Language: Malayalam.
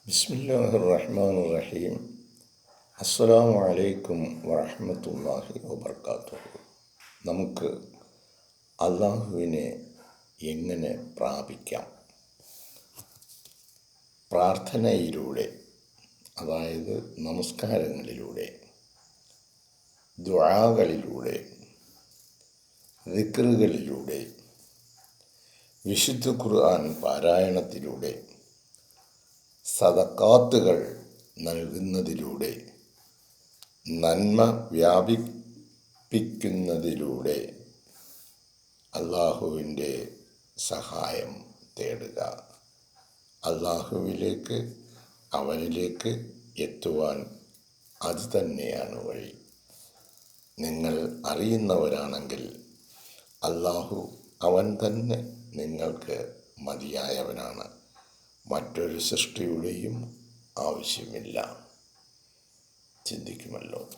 ബിസ്മില്ലാഹിർ റഹ്മാനിർ റഹീം. അസ്സലാമു അലൈക്കും വറഹ്മത്തുള്ളാഹി വബർക്കാത്തുഹു. നമുക്ക് അള്ളാഹുവിനെ എങ്ങനെ പ്രാപിക്കാം? പ്രാർത്ഥനയിലൂടെ, അതായത് നമസ്കാരങ്ങളിലൂടെ, ദുആകളിലൂടെ, ദിക്റുകളിലൂടെ, വിശുദ്ധ ഖുർആൻ പാരായണത്തിലൂടെ, സദഖാത്തുകൾ നൽകുന്നതിലൂടെ, നന്മ വ്യാപിപ്പിക്കുന്നതിലൂടെ അള്ളാഹുവിൻ്റെ സഹായം തേടുക. അള്ളാഹുവിലേക്ക്, അവനിലേക്ക് എത്തുവാൻ അത് തന്നെയാണ് വഴി. നിങ്ങൾ അറിയുന്നവരാണെങ്കിൽ അള്ളാഹു അവൻ തന്നെ നിങ്ങൾക്ക് മതിയായവനാണ്. മറ്റൊരു സൃഷ്ടിയുടെയും ആവശ്യമില്ല. ചിന്തിക്കുമല്ലോ.